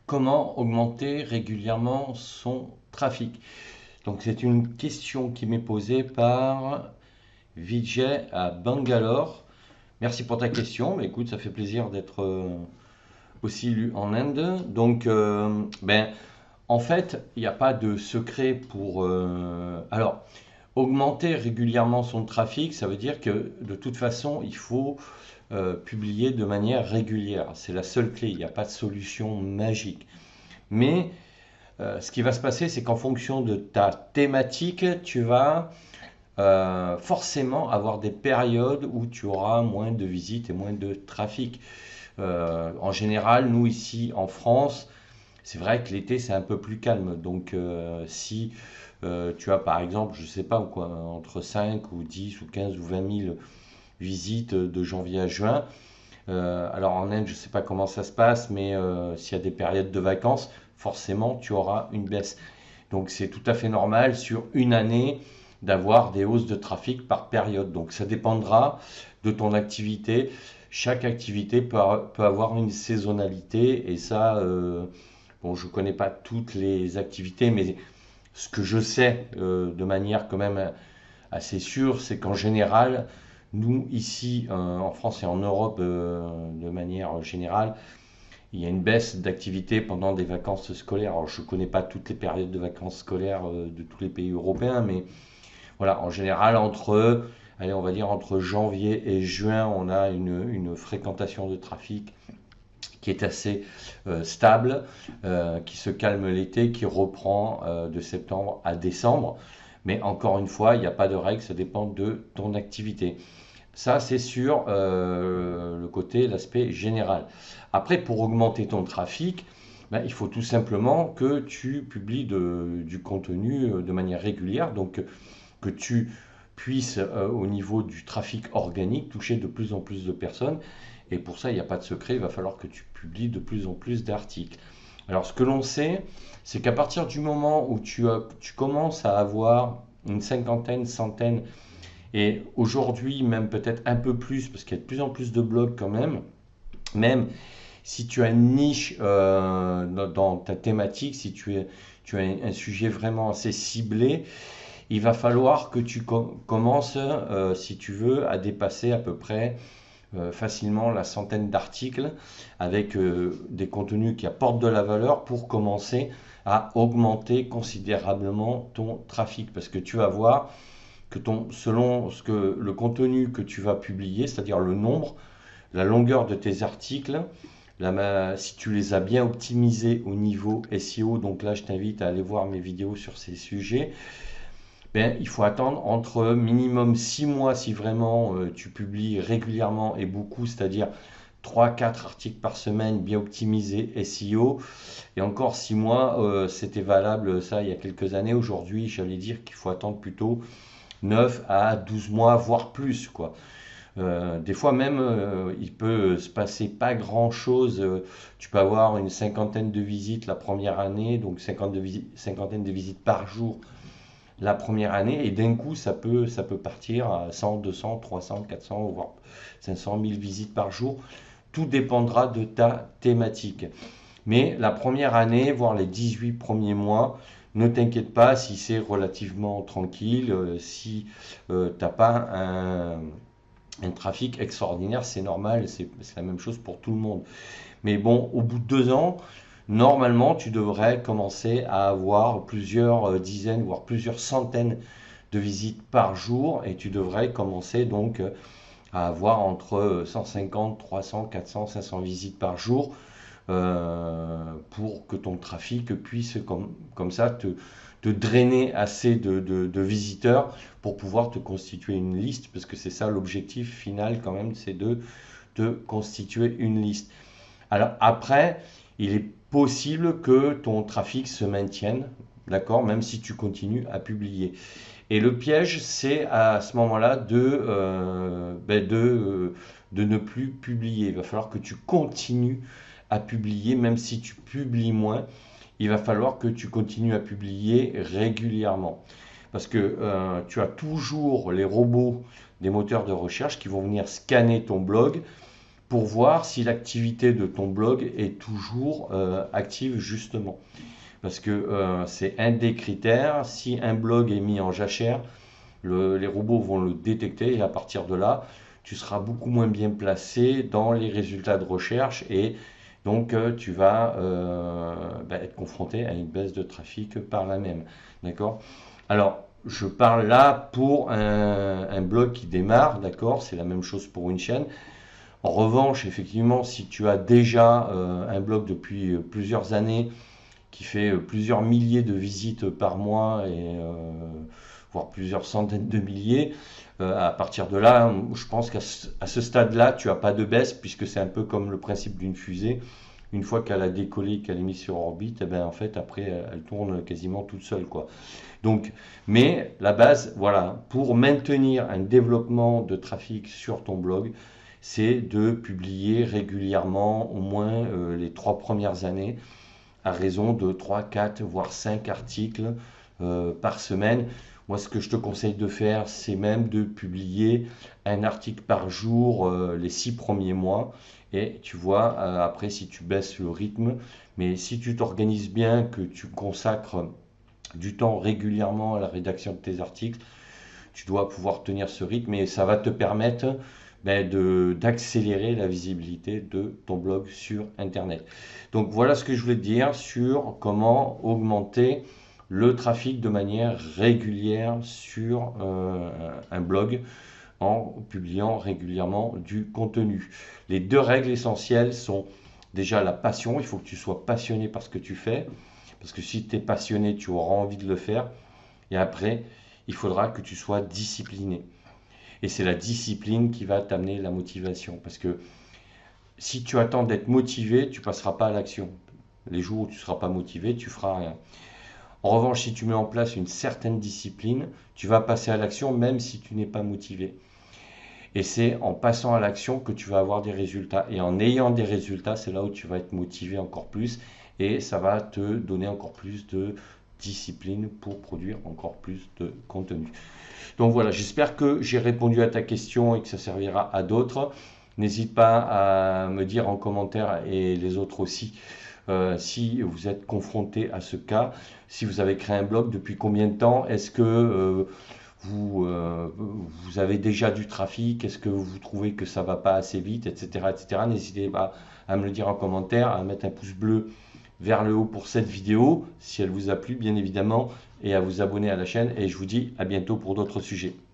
Comment augmenter régulièrement son trafic? Donc c'est une question qui m'est posée par Vijay à Bangalore. Merci pour ta question. Mais écoute, ça fait plaisir d'être aussi lu en Inde. Donc, en fait, il n'y a pas de secret pour. Alors, augmenter régulièrement son trafic, ça veut dire que de toute façon, il faut publier de manière régulière. C'est la seule clé. Il n'y a pas de solution magique. Mais ce qui va se passer, c'est qu'en fonction de ta thématique, tu vas forcément avoir des périodes où tu auras moins de visites et moins de trafic. En général, nous ici en France, c'est vrai que l'été c'est un peu plus calme. Donc si tu as par exemple, je sais pas quoi, entre 5 ou 10 ou 15 ou 20 000 visites de janvier à juin, alors en Inde, je ne sais pas comment ça se passe, mais s'il y a des périodes de vacances, forcément tu auras une baisse. Donc c'est tout à fait normal sur une année d'avoir des hausses de trafic par période. Donc ça dépendra de ton activité. Chaque activité peut avoir une saisonnalité et ça, bon, je ne connais pas toutes les activités, mais ce que je sais de manière quand même assez sûre, c'est qu'en général, nous, ici, en France et en Europe, de manière générale, il y a une baisse d'activité pendant des vacances scolaires. Alors, je ne connais pas toutes les périodes de vacances scolaires de tous les pays européens, mais voilà, en général, allez, on va dire entre janvier et juin, on a une fréquentation de trafic qui est assez stable, qui se calme l'été, qui reprend de septembre à décembre. Mais encore une fois, il n'y a pas de règle, ça dépend de ton activité. Ça, c'est sur le côté, l'aspect général. Après, pour augmenter ton trafic, ben, il faut tout simplement que tu publies du contenu de manière régulière, donc que tu puisses, au niveau du trafic organique, toucher de plus en plus de personnes. Et pour ça, il n'y a pas de secret, il va falloir que tu publies de plus en plus d'articles. Alors, ce que l'on sait, c'est qu'à partir du moment où tu commences à avoir une cinquantaine, centaine, et aujourd'hui même peut-être un peu plus, parce qu'il y a de plus en plus de blogs quand même si tu as une niche dans ta thématique, si tu as un sujet vraiment assez ciblé, il va falloir que tu commences, si tu veux, à dépasser à peu près facilement la centaine d'articles avec des contenus qui apportent de la valeur pour commencer à augmenter considérablement ton trafic. Parce que tu vas voir que selon le contenu que tu vas publier, c'est-à-dire le nombre, la longueur de tes articles, si tu les as bien optimisés au niveau SEO, donc là je t'invite à aller voir mes vidéos sur ces sujets, ben, il faut attendre entre minimum 6 mois si vraiment tu publies régulièrement et beaucoup, c'est-à-dire 3-4 articles par semaine bien optimisés SEO. Et encore 6 mois, c'était valable ça il y a quelques années. Aujourd'hui, j'allais dire qu'il faut attendre plutôt 9 à 12 mois, voire plus, quoi. Des fois même, il peut se passer pas grand-chose. Tu peux avoir une cinquantaine de visites la première année, donc cinquantaine de visites par jour la première année, et d'un coup, ça peut partir à 100, 200, 300, 400, voire 500 000 visites par jour. Tout dépendra de ta thématique. Mais la première année, voire les 18 premiers mois, ne t'inquiète pas si c'est relativement tranquille, si tu n'as pas un trafic extraordinaire, c'est normal, c'est la même chose pour tout le monde. Mais bon, au bout de 2 ans, normalement, tu devrais commencer à avoir plusieurs dizaines, voire plusieurs centaines de visites par jour, et tu devrais commencer donc à avoir entre 150, 300, 400, 500 visites par jour pour que ton trafic puisse comme ça te drainer assez de visiteurs pour pouvoir te constituer une liste, parce que c'est ça l'objectif final quand même, c'est de te constituer une liste. Alors après, il est possible que ton trafic se maintienne, d'accord, même si tu continues à publier. Et le piège, c'est à ce moment-là de ne plus publier. Il va falloir que tu continues à publier, même si tu publies moins. Il va falloir que tu continues à publier régulièrement. Parce que tu as toujours les robots des moteurs de recherche qui vont venir scanner ton blog pour voir si l'activité de ton blog est toujours active justement. Parce que c'est un des critères. Si un blog est mis en jachère, les robots vont le détecter et à partir de là, tu seras beaucoup moins bien placé dans les résultats de recherche et donc tu vas être confronté à une baisse de trafic par là même. D'accord? Alors, je parle là pour un blog qui démarre, d'accord? C'est la même chose pour une chaîne. En revanche, effectivement, si tu as déjà un blog depuis plusieurs années qui fait plusieurs milliers de visites par mois et voire plusieurs centaines de milliers, à partir de là, je pense qu'à ce stade-là, tu n'as pas de baisse puisque c'est un peu comme le principe d'une fusée. Une fois qu'elle a décollé, qu'elle est mise sur orbite, et ben en fait après elle tourne quasiment toute seule quoi. Donc, mais la base, voilà, pour maintenir un développement de trafic sur ton blog, c'est de publier régulièrement au moins les 3 premières années à raison de 3, 4, voire 5 articles par semaine. Moi, ce que je te conseille de faire, c'est même de publier un article par jour les 6 premiers mois. Et tu vois, après, si tu baisses le rythme, mais si tu t'organises bien, que tu consacres du temps régulièrement à la rédaction de tes articles, tu dois pouvoir tenir ce rythme et ça va te permettre d'accélérer la visibilité de ton blog sur Internet. Donc voilà ce que je voulais te dire sur comment augmenter le trafic de manière régulière sur un blog en publiant régulièrement du contenu. Les 2 règles essentielles sont déjà la passion, il faut que tu sois passionné par ce que tu fais, parce que si tu es passionné, tu auras envie de le faire, et après, il faudra que tu sois discipliné. Et c'est la discipline qui va t'amener la motivation. Parce que si tu attends d'être motivé, tu ne passeras pas à l'action. Les jours où tu ne seras pas motivé, tu feras rien. En revanche, si tu mets en place une certaine discipline, tu vas passer à l'action même si tu n'es pas motivé. Et c'est en passant à l'action que tu vas avoir des résultats. Et en ayant des résultats, c'est là où tu vas être motivé encore plus. Et ça va te donner encore plus de discipline pour produire encore plus de contenu. Donc voilà, j'espère que j'ai répondu à ta question et que ça servira à d'autres. N'hésite pas à me dire en commentaire et les autres aussi si vous êtes confronté à ce cas, si vous avez créé un blog, depuis combien de temps, est-ce que vous avez déjà du trafic, est-ce que vous trouvez que ça va pas assez vite, etc. etc. N'hésitez pas à me le dire en commentaire, à mettre un pouce bleu vers le haut pour cette vidéo, si elle vous a plu bien évidemment, et à vous abonner à la chaîne. Et je vous dis à bientôt pour d'autres sujets.